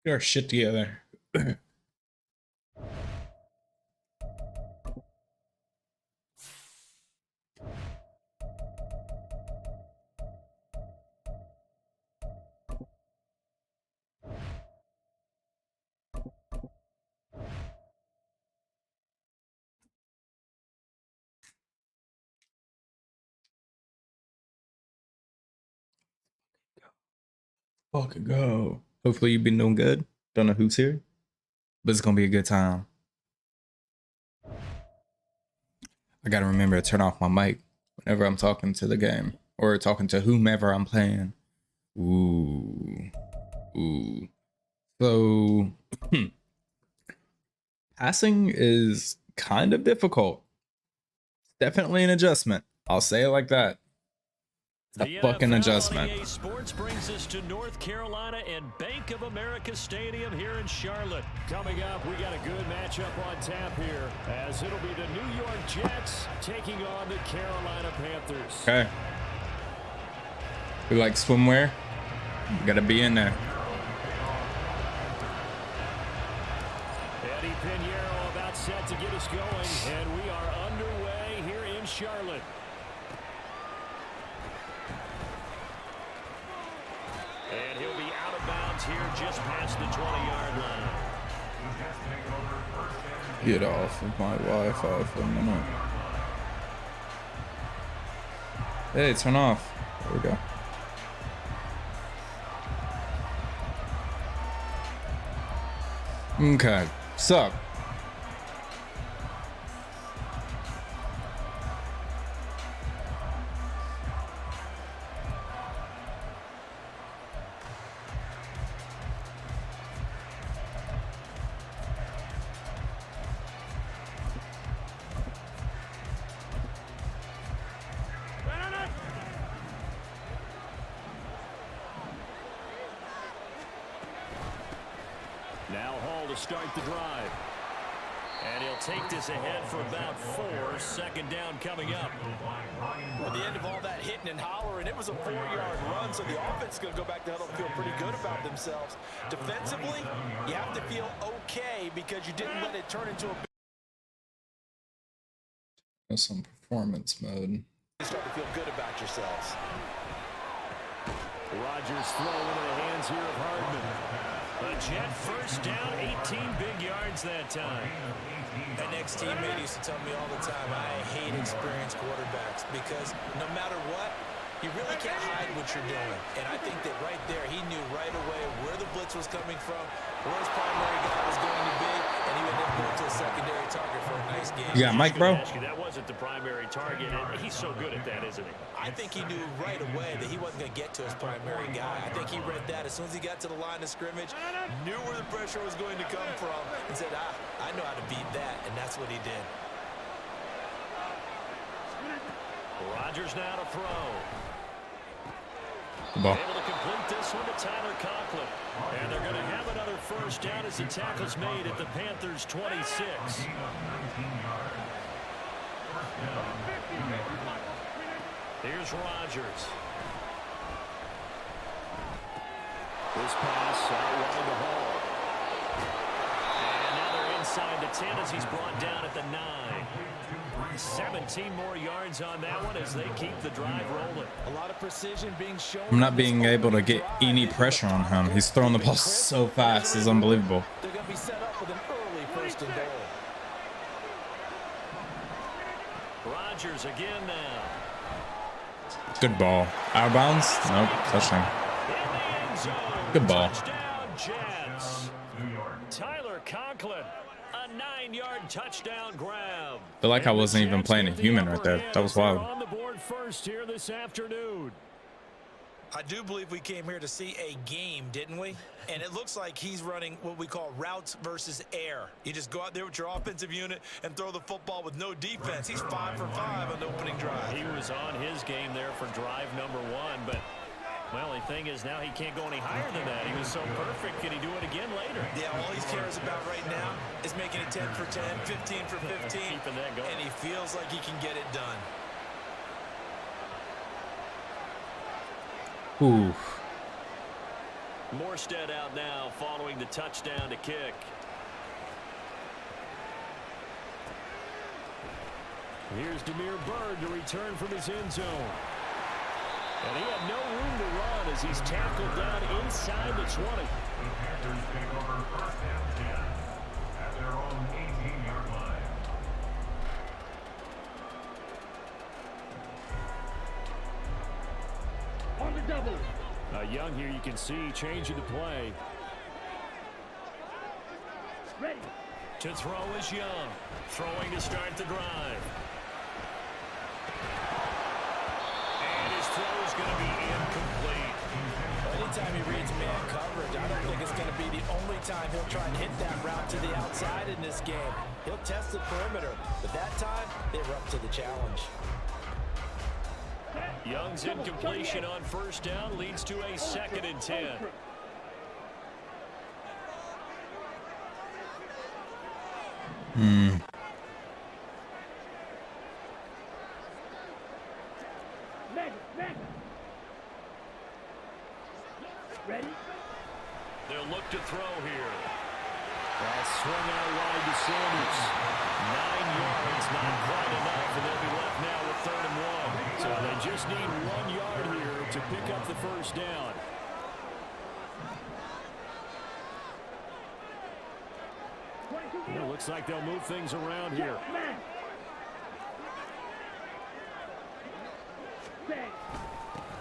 Get our shit together. Fucking go. Hopefully you've been doing good. Don't know who's here, but it's gonna be a good time. I gotta remember to turn off my mic whenever I'm talking to the game or talking to whomever I'm playing. Ooh. Ooh. So passing is kind of difficult. Definitely an adjustment. I'll say it like that. It's a fucking adjustment. EA Sports brings us to North Carolina and Bank of America Stadium here in Charlotte. Coming up, we got a good matchup on tap here, as it'll be the New York Jets taking on the Carolina Panthers. Okay. We like swimwear. We gotta be in there. Eddie Pinheiro about set to get us going, and we are underway here in Charlotte. And he'll be out of bounds here just past the 20-yard line. Get off of my Wi-Fi for a minute. Hey, turn off. There we go. Okay, so Now Hall to start the drive. And he'll take this ahead for about 4. Second down coming up. At the end of all that hitting and hollering, it was a 4-yard run, so the offense is going to go back to huddle and feel pretty good about themselves. Defensively, you have to feel okay because you didn't let it turn into some performance mode. You start to feel good about yourselves. Rodgers throw into the hands here of Hardman. A Jet first down, 18 big yards that time. That next teammate used to tell me all the time, I hate experienced quarterbacks because no matter what, you really can't hide what you're doing. And I think that right there, he knew right away where the blitz was coming from, where his primary guy was going to be, and he ended up going to a secondary target for a nice game. You got Mike, bro? That wasn't the primary target, and he's so good at that, isn't he? I think he knew right away that he wasn't going to get to his primary guy. I think he read that as soon as he got to the line of scrimmage, knew where the pressure was going to come from, and said, I know how to beat that, and that's what he did. Rodgers now to throw. Ball. Able to complete this one to Tyler Conklin. And they're going to have another first down as the tackle's made at the Panthers' 26. Here's Rodgers. This pass out wide the Hall. And now they're inside the 10 as he's brought down at the 9. 17 more yards on that one as they keep the drive rolling. A lot of precision being shown. I'm not being able to get any pressure on him. He's throwing the ball so fast. It's unbelievable. They're going to be set up with an early first and goal. Rodgers again now. Good ball. Out of bounds? Nope. Touchdown. Good ball. Touchdown, Jets. Tyler Conklin. A 9-yard touchdown grab. I feel like I wasn't even playing a human right there. That was wild. On the board first here this afternoon. I do believe we came here to see a game, didn't we? And it looks like he's running what we call routes versus air. You just go out there with your offensive unit and throw the football with no defense. He's 5 for 5 on the opening drive. He was on his game there for drive number 1, but well, the thing is now he can't go any higher than that. He was so perfect. Can he do it again later? Yeah, all he cares about right now is making it 10 for 10, 15 for 15, Keeping that going. and he feels like he can get it done. Ooh. Morstead out now following the touchdown to kick. Here's Demir Bird to return from his end zone. And he had no room to run as he's tackled down inside the 20. The Panthers take over first down 10 at their own 18-yard line. On the double. Young here, you can see changing the play. Ready. To throw is Young. Throwing to start the drive. And his throw is going to be incomplete. Anytime he reads man coverage, I don't think it's going to be the only time he'll try and hit that route to the outside in this game. He'll test the perimeter, but that time they were up to the challenge. Young's incompletion on first down leads to a 2nd and 10. Ready? They'll look to throw here. Swung out wide to Sanders. 9 yards, not quite enough, and they'll be left now with 3rd and 1. So they just need 1 yard here to pick up the first down. It looks like they'll move things around here.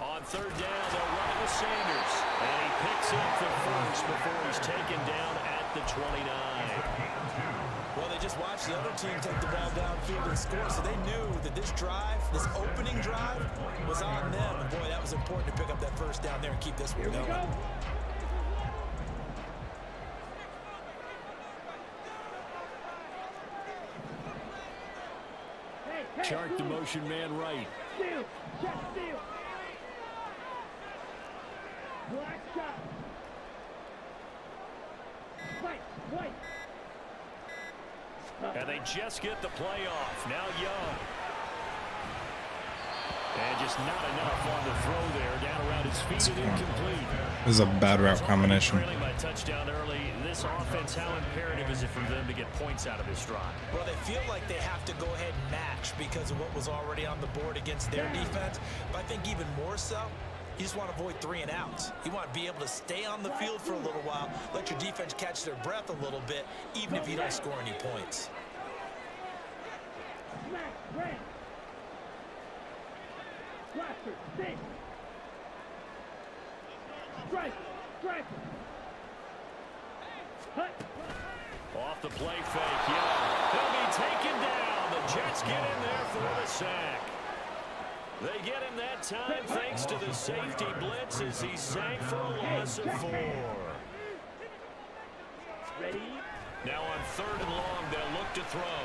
On 3rd down, they'll run it with Sanders. And he picks up the first before he's taken down at the 29. Well, they just watched the other team take the ball downfield and score, so they knew that this drive, this opening drive, was on them. And, boy, that was important to pick up that first down there and keep this one going. Chart the motion man right. Steal. Check steal. Black shot. White. And they just get the play off. Now Young. And just not enough on the throw there. Down around his feet and incomplete. This is a bad route combination. Trailing by touchdown early. This offense, how imperative is it for them to get points out of this drive? Well, they feel like they have to go ahead and match because of what was already on the board against their defense. But I think even more so, you just want to avoid 3 and outs. You want to be able to stay on the field for a little while, let your defense catch their breath a little bit, even if you don't score any points. Off the play fake, yeah. He'll be taken down. The Jets get in there for the sack. They get him that time thanks to the safety blitz as he sank for a loss of 4. Ready? Now on 3rd and long, they'll look to throw.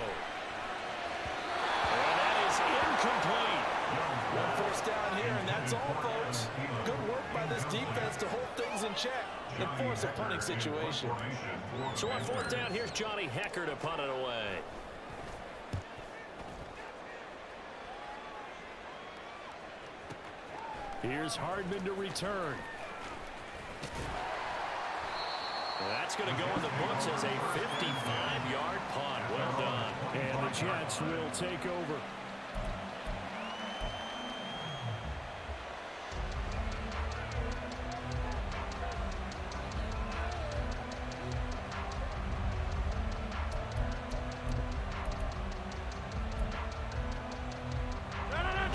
And that is incomplete. One first down here, and that's all, folks. Good work by this defense to hold things in check and force a punting situation. So on 4th down, here's Johnny Hecker to punt it away. Here's Hardman to return. That's going to go in the books as a 55-yard punt. Well done. And the Jets will take over.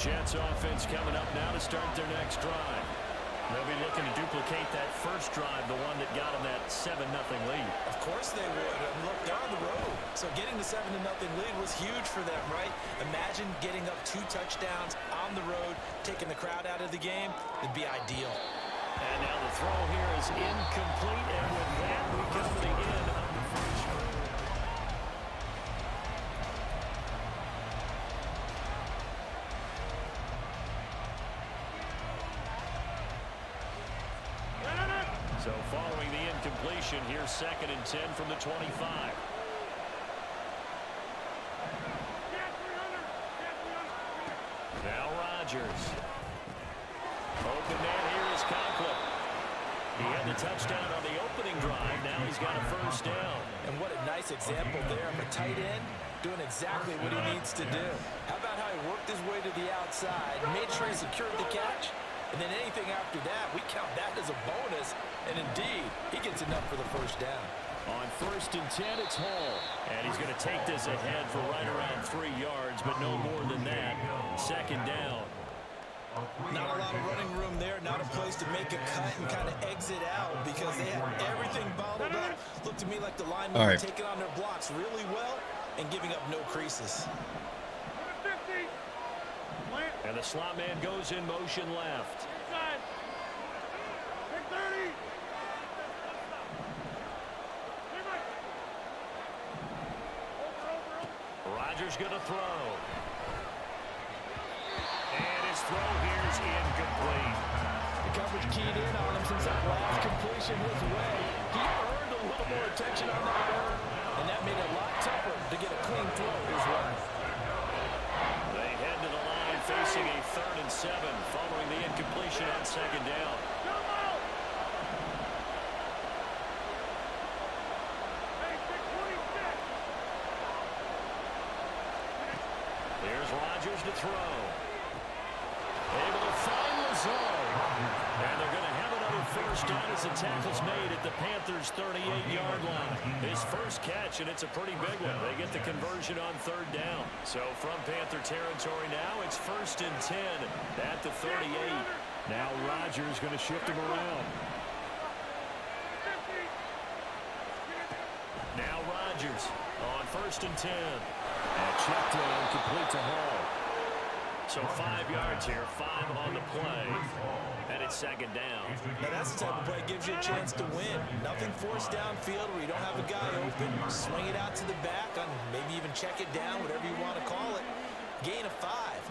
Jets offense coming up now to start their next drive. They'll be looking to duplicate that first drive, the one that got them that 7-0 lead. Of course they would. And look, they're on the road. So getting the 7-0 lead was huge for them, right? Imagine getting up 2 touchdowns on the road, taking the crowd out of the game. It'd be ideal. And now the throw here is incomplete. And with that, we come to the end of the first quarter. So following the incompletion, here's 2nd and 10 from the 25. Now Rodgers. Open man here is Conklin. He had the touchdown on the opening drive. Now he's got a first down. And what a nice example there of a tight end doing exactly what he needs to do. How about how he worked his way to the outside, made sure he secured the catch, and then anything after that, we count that as a bonus. And indeed, he gets enough for the first down. On 1st and 10, it's Hall. And he's going to take this ahead for right around 3 yards, but no more than that. 2nd down. Not a lot of running room there, not a place to make a cut and kind of exit out because they had everything bottled up. Looked to me like the linemen were taking on their blocks really well and giving up no creases. And the slot man goes in motion left. Rodgers going to throw. And his throw here is incomplete. The coverage keyed in on him since that last completion was away. He earned a little more attention on that error, and that made it a lot tougher to get a clean throw his way. They head to the line facing a 3rd and 7 following the incompletion on 2nd down. Here's Rodgers to throw. Able to find Lazard. And they're going to have another first down as the tackle's made at the Panthers' 38-yard line. His first catch, and it's a pretty big one. They get the conversion on 3rd down. So from Panther territory now, it's 1st and 10 at the 38. Now Rodgers going to shift him around. Now Rodgers on 1st and 10. And check down, complete to Hall. So 5 yards here, 5 on the play. And it's 2nd down. Now that's the type of play that gives you a chance to win. Nothing forced downfield where you don't have a guy open. Swing it out to the back, on maybe even check it down, whatever you want to call it. Gain of 5.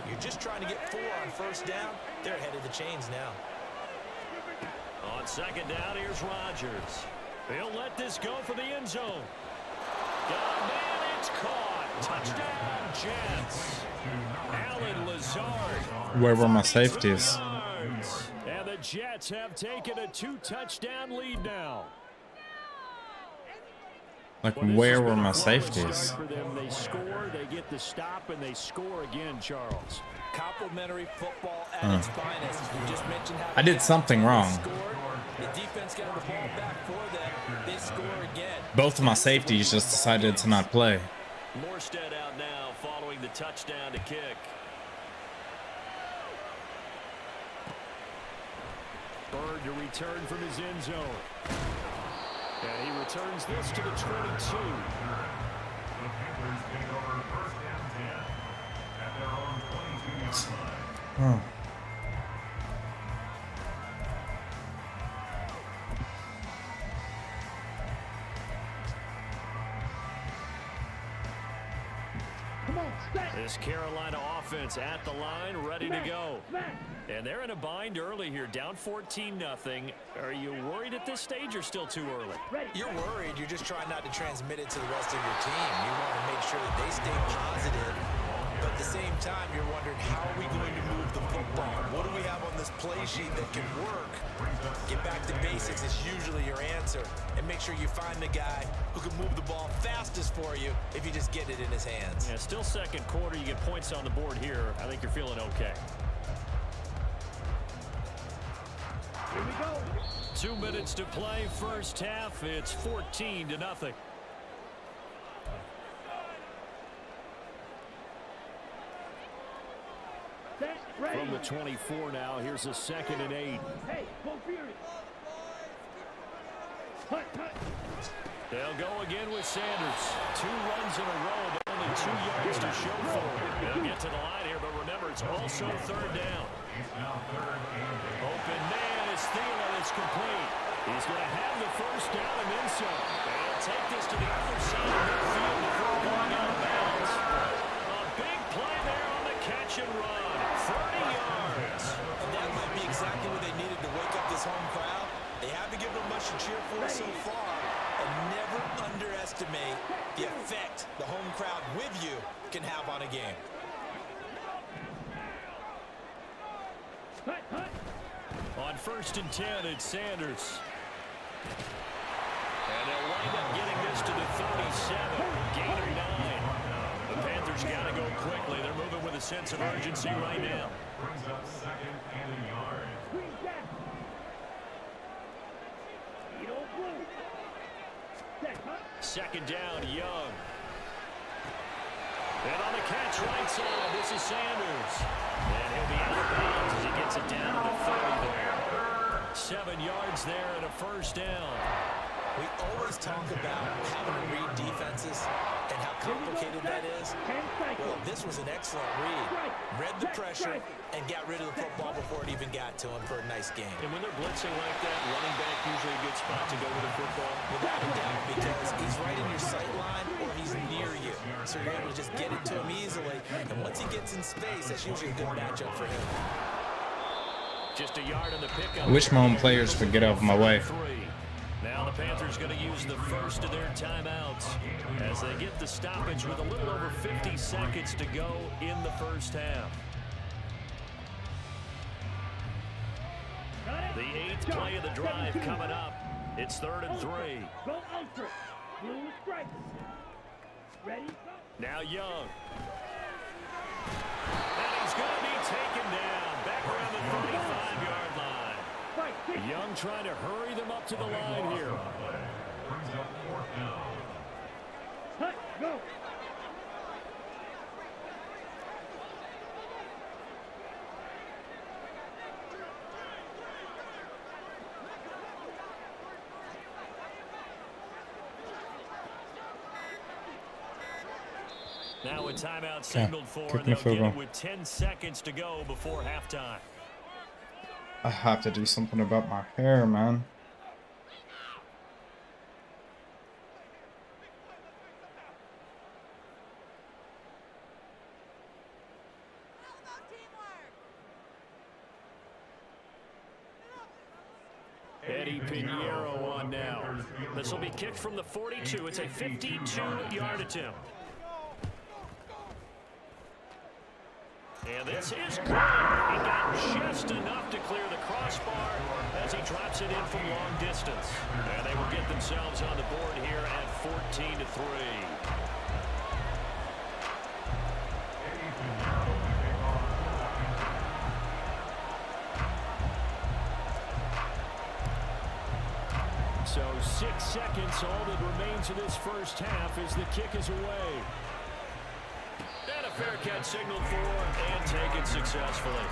You're just trying to get 4 on 1st down. They're ahead of the chains now. On 2nd down, here's Rodgers. He'll let this go for the end zone. Got a man, it's caught. Touchdown, Jets. Alan Lazard. Where were my safeties? And the Jets have taken a 2-touchdown lead now. Like, where were my safeties? For them, they score, they get the stop, and they score again, Charles. Complimentary football at its finest. You just mentioned how I did something wrong. the defense got the ball back for them. They score again. Both of my safeties just decided to not play. Morstead out now following the touchdown to kick. Bird to return from his end zone. And he returns this to the 22. The Panthers take over 1st and 10 at their own 22-yard line. This Carolina offense at the line, ready to go. And they're in a bind early here, down 14-0. Are you worried at this stage or still too early? You're worried. You're just trying not to transmit it to the rest of your team. You want to make sure that they stay positive. But at the same time, you're wondering, how are we going to move the football? What do we have on this play sheet that can work? Get back to basics is usually your answer. And make sure you find the guy who can move the ball fastest for you if you just get it in his hands. Yeah, still 2nd quarter. You get points on the board here. I think you're feeling okay. Here we go. 2 minutes to play, 1st half. It's 14-0. From the 24 now, here's a 2nd and 8. Hey, go Fury. Hut, hut. They'll go again with Sanders. 2 runs in a row, but only 2 yards to show for it. They'll get to the line here, but remember, it's also 3rd down. Open man is Thielen. It's complete. He's going to have the first down and then some. They'll take this to the other side of midfield before going out of bounds. A big play there on the catch and run. 30 yards. And that might be exactly what they needed to wake up this home crowd. They haven't given them much to cheer for so far. And never underestimate the effect the home crowd with you can have on a game. Hut, hut. On 1st and 10, it's Sanders. And they'll wind up getting this to the 37. Gain of 9. The Panthers got to go quickly. They're moving with a sense of urgency right now. Brings up second and a yard. Green jack. Eat old blue. Set, huh? Second down, Young. And on the catch right side, this is Sanders. And he'll be out of bounds as he gets it down to the 30 there. 7 yards there and a first down. We always talk about having to read defenses and how complicated that is. Well, this was an excellent read. Read the pressure and got rid of the football before it even got to him for a nice game. And when they're blitzing like that, running back usually a good spot to go with the football. Without a doubt, because he's right in your sight line or he's near you. So you're able to just get it to him easily. And once he gets in space, that's usually a good matchup for him. Just a yard on the pickup. I wish my own players would get out of my way. Now the Panthers going to use the first of their timeouts as they get the stoppage with a little over 50 seconds to go in the first half. The 8th play of the drive coming up. It's 3rd and 3. Go ultra. Blue strike. Ready? Now Young. And he's going to be taken down back around the 35-yard line. Young trying to hurry them up to the line here. Brings up fourth down. Hut, go. Now a timeout signaled for, kick and me they'll field get it goal. with 10 seconds to go before halftime. I have to do something about my hair, man. Eddie Pinheiro on now. This will be kicked from the 42. It's a 52-yard attempt. And this is good. He got just enough to clear the crossbar as he drops it in from long distance. And they will get themselves on the board here at 14-3. So 6 seconds, all that remains of this first half as the kick is away. And a fair catch signaled for and taken successfully.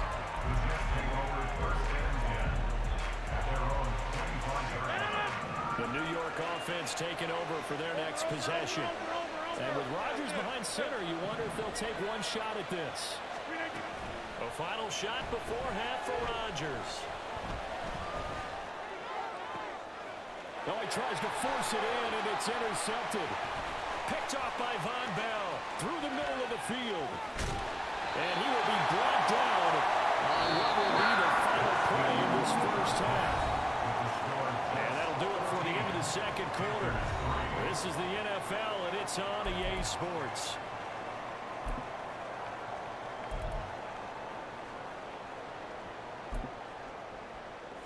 The New York offense taking over for their next possession. And with Rodgers behind center, you wonder if they'll take one shot at this. A final shot before half for Rodgers. Oh, he tries to force it in, and it's intercepted. Picked off by Von Bell through the middle of the field. And he will be brought down on what will be the final play in this first half. And that'll do it for the end of the second quarter. This is the NFL, and it's on EA Sports.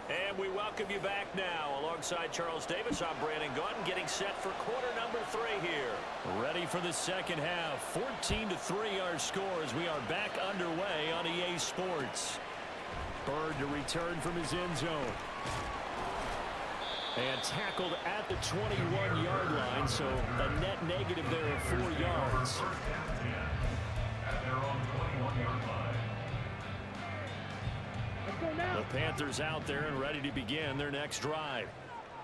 And we welcome you back now. Alongside Charles Davis, I'm Brandon Gaunt, getting set for quarter number 3 here. Ready for the second half. 14-3 our score as we are back underway on EA Sports. Bird to return from his end zone. And tackled at the 21-yard line, so a net negative there of 4 yards. At their own 21-yard line. The Panthers out there and ready to begin their next drive.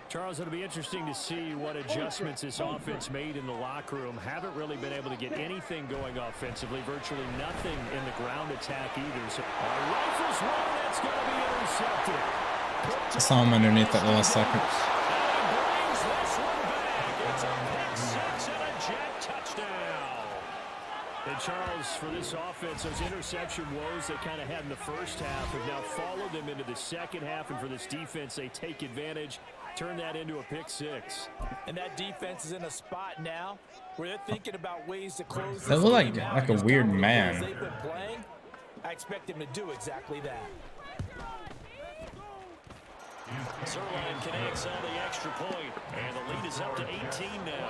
Charles, it'll be interesting to see what adjustments this offense made in the locker room. Haven't really been able to get anything going offensively, virtually nothing in the ground attack either. So rifles one, that's going to be intercepted. I saw him underneath that last second. And he brings this one back. It's a pick 6 and a jet touchdown. And Charles, for this offense, those interception woes they kind of had in the first half have now followed them into the second half. And for this defense, they take advantage, turn that into a pick 6. And that defense is in a spot now where they're thinking about ways to close That this looked game out. like a As weird dominant man. as they've been playing, I expect them to do exactly that. Zerline connects on the extra point, and the lead is up to 18 now.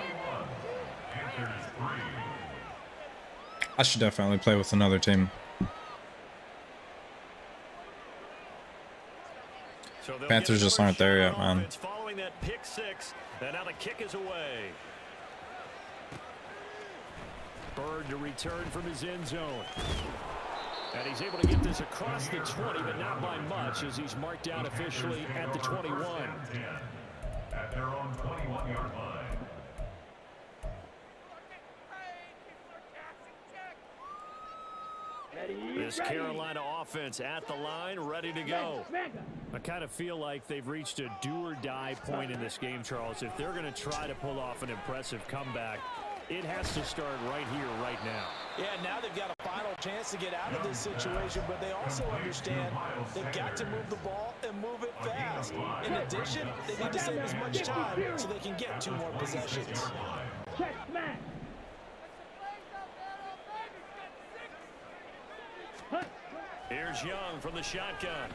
I should definitely play with another team. So Panthers just aren't there yet, man. Following that pick six, and now the kick is away. Bird to return from his end zone. And he's able to get this across the 20, but not by much, as he's marked down officially at the 21. At their own 21-yard line. This Carolina offense at the line, ready to go. I kind of feel like they've reached a do-or-die point in this game, Charles. If they're going to try to pull off an impressive comeback, it has to start right here, right now. Yeah, now they've got a final chance to get out of this situation, but they also understand they've got to move the ball and move it fast. In addition, they need to save as much time so they can get 2 more possessions. Check smack. Here's Young from the shotgun.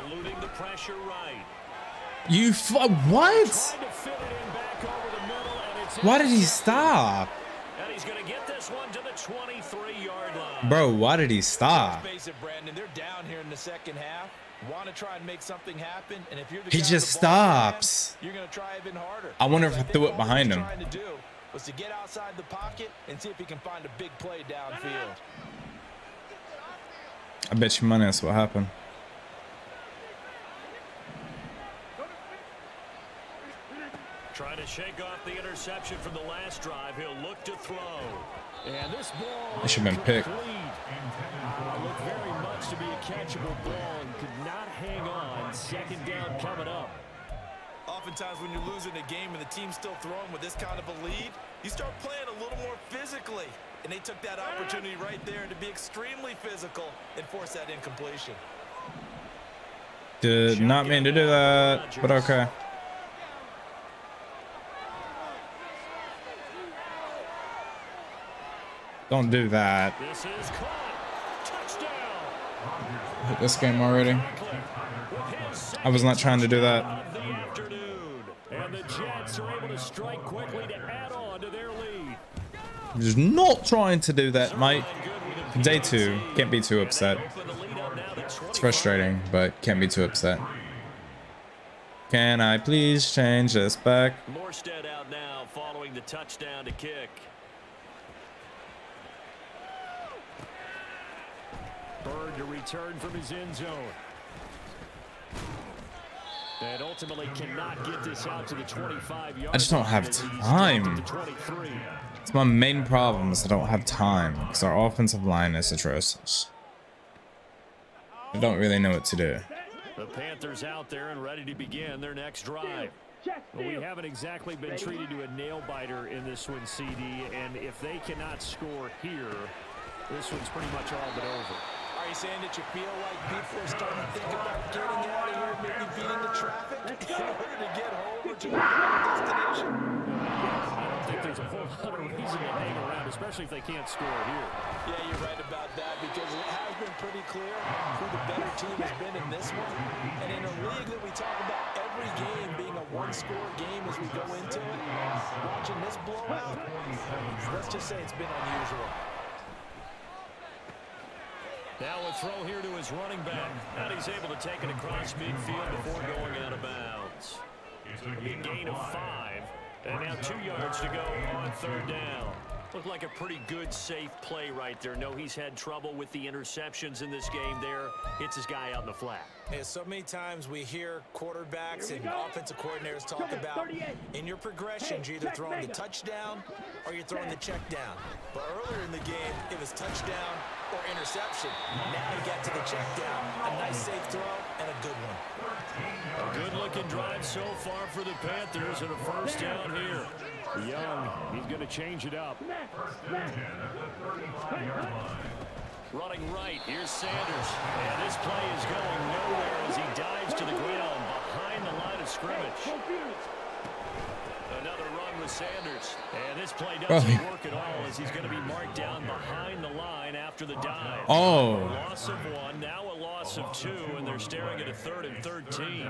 Eluding the pressure right. You what? Trying to fit it in back over the middle, and it's Why did he stop? And he's going to get this one to the 23-yard line. Bro, why did he stop? Let's face it, Brandon, they're down here in the second half. Want to try and make something happen, and if you're the He guy just with the ball in your stops. hand, you're going to try even harder. I wonder if I think threw it all behind he was him. trying to do was to get outside the pocket and see if he can find a big play downfield. I bet you money that's what happened. Trying to shake off the interception from the last drive. He'll look to throw. And this ball It should have been picked. Looked very much to be a catchable ball and could not hang on. Second down coming up. Oftentimes when you're losing a game and the team's still throwing with this kind of a lead, you start playing a little more physically. And they took that opportunity right there to be extremely physical and force that incompletion. Did not mean to do that, but okay. Don't do that. This is caught. Touchdown. Hit this game already. I was not trying to do that. Of the afternoon. And the Jets are able to strike quickly to add on to their lead. I'm just not trying to do that, mate. Day 2. Can't be too upset. It's frustrating, but can't be too upset. Can I please change this back? Morstead out now following the touchdown to kick. Bird to return from his end zone. And ultimately cannot get this out to the 25-yard. I just don't have time. It's my main problem is I don't have time because our offensive line is atrocious. I don't really know what to do. The Panthers out there and ready to begin their next drive. Well, we haven't exactly been treated to a nail-biter in this one, CD, and if they cannot score here, this one's pretty much all but over. Are you saying that you feel like people are starting to think about getting out of here, maybe beating the traffic in order to get home or to their destination? I don't think there's a whole lot of reason to hang around, especially if they can't score here. Yeah, you're right about that because it has been pretty clear who the better team has been in this one. And in a league that we talk about every game being a one-score game as we go into it, watching this blowout, let's just say it's been unusual. Now a throw here to his running back. And he's able to take it across midfield before going out of bounds. A gain of 5. And now 2 yards to go on third down. Looked like a pretty good, safe play right there. No, he's had trouble with the interceptions in this game there. Hits his guy out in the flat. Yeah, so many times we hear quarterbacks and offensive coordinators talk about in your progressions, you're either throwing the touchdown or you're throwing the check down. But earlier in the game, it was touchdown or interception. Now he got to the check down. A nice safe throw and a good one. A good-looking drive so far for the Panthers and a first down here. Young, he's going to change it up. Running right, here's Sanders. And this play is going nowhere as he dives to the ground behind the line of scrimmage. Another run with Sanders. And this play Bro. doesn't work at all as he's going to be marked down behind the line after the dive. Oh. A loss of 1, now a loss of 2, and they're staring at a 3rd and 13.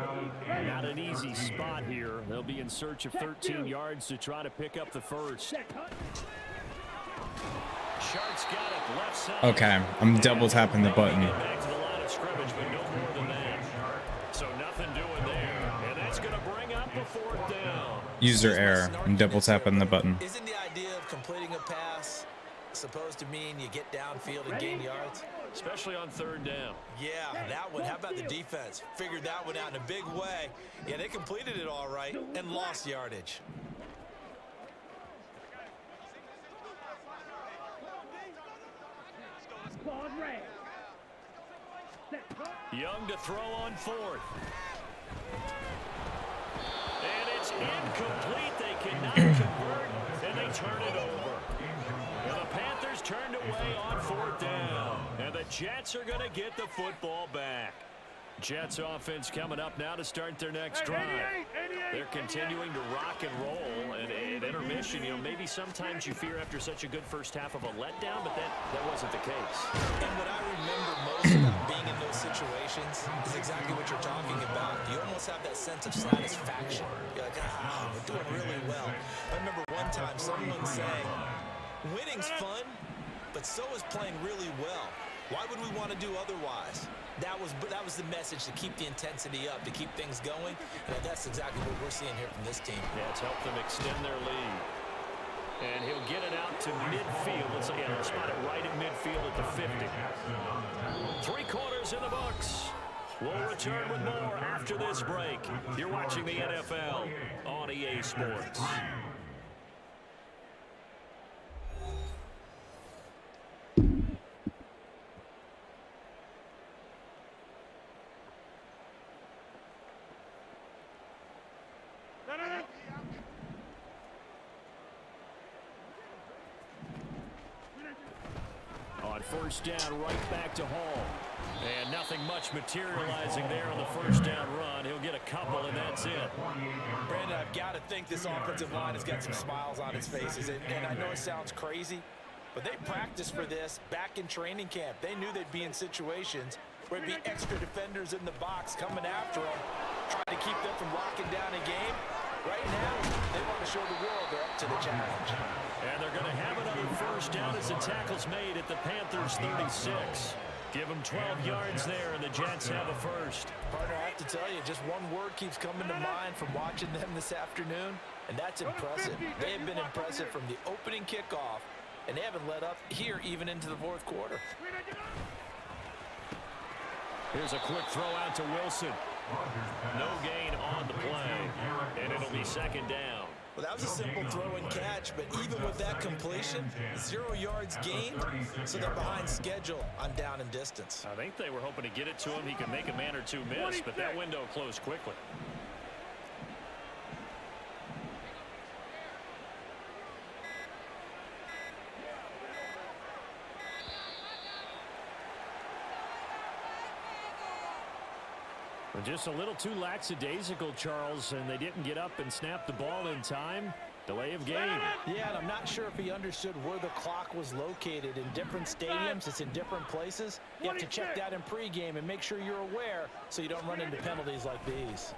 Not an easy spot here. They'll be in search of 13 yards to try to pick up the first. Sharks got it left side. Okay, I'm double tapping the button. Back to the line of scrimmage, but no more than that. So nothing doing there, and that's going to bring up a 4th down. User error. I'm double tapping the button. Isn't the idea of completing a pass supposed to mean you get downfield and gain yards? Especially on 3rd down. Yeah, that one. How about the defense? Figured that one out in a big way. Yeah, they completed it all right and lost yardage. Young to throw on 4th. And it's incomplete. They cannot convert, and they turn it over. And the Panthers turned away on 4th down. And the Jets are going to get the football back. Jets offense coming up now to start their next drive. They're continuing to rock and roll, and at intermission, you know, maybe sometimes you fear after such a good first half of a letdown, but that wasn't the case. And what I remember most about being in those situations is exactly what you're talking about. You almost have that sense of satisfaction. You're like, we're doing really well. I remember one time someone saying, winning's fun, but so is playing really well. Why would we want to do otherwise? That was the message, to keep the intensity up, to keep things going. And that's exactly what we're seeing here from this team. Yeah, it's helped them extend their lead. And he'll get it out to midfield. Let's spot it right at midfield at the 50. 3 quarters in the books. We'll return with more after this break. You're watching the NFL on EA Sports. On 1st down, right back to Hall. And nothing much materializing there on the 1st down run. He'll get a couple, and that's it. Brandon, I've got to think this offensive line has got some smiles on its faces. And I know it sounds crazy, but they practiced for this back in training camp. They knew they'd be in situations where there'd be extra defenders in the box coming after them, trying to keep them from locking down a game. Right now, they want to show the world they're up to the challenge. And they're going to have another 1st down as the tackle's made at the Panthers' 36. Give them 12 yards there, and the Jets have a first. Partner, I have to tell you, just one word keeps coming to mind from watching them this afternoon, and that's impressive. They have been impressive from the opening kickoff, and they haven't let up here even into the 4th quarter. Here's a quick throw out to Wilson. No gain on the play, and it'll be 2nd down. Well, that was a simple throw and catch, but even with that completion, 0 yards gained, so they're behind schedule on down and distance. I think they were hoping to get it to him. He could make a man or two miss, but that window closed quickly. Just a little too lackadaisical, Charles, and they didn't get up and snap the ball in time. Delay of game. Yeah, and I'm not sure if he understood where the clock was located. In different stadiums, it's in different places. You have to check that in pregame and make sure you're aware so you don't run into penalties like these.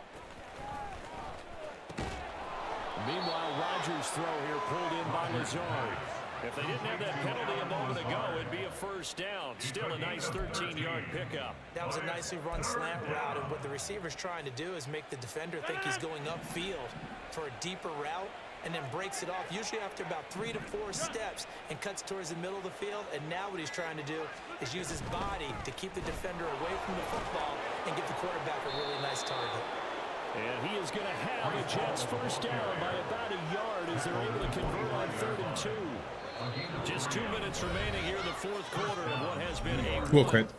Meanwhile, Rodgers' throw here pulled in by Lazard. If they didn't have that penalty a moment ago, it'd be a 1st down. Still a nice 13-yard pickup. That was a nicely run slant route, and what the receiver's trying to do is make the defender think he's going upfield for a deeper route, and then breaks it off, usually after about 3 to 4 steps, and cuts towards the middle of the field. And now what he's trying to do is use his body to keep the defender away from the football and give the quarterback a really nice target. And he is going to have the Jets 1st down by about a yard as they're able to convert on 3rd and 2. Just 2 minutes remaining here in the 4th quarter of what has been a We'll quit.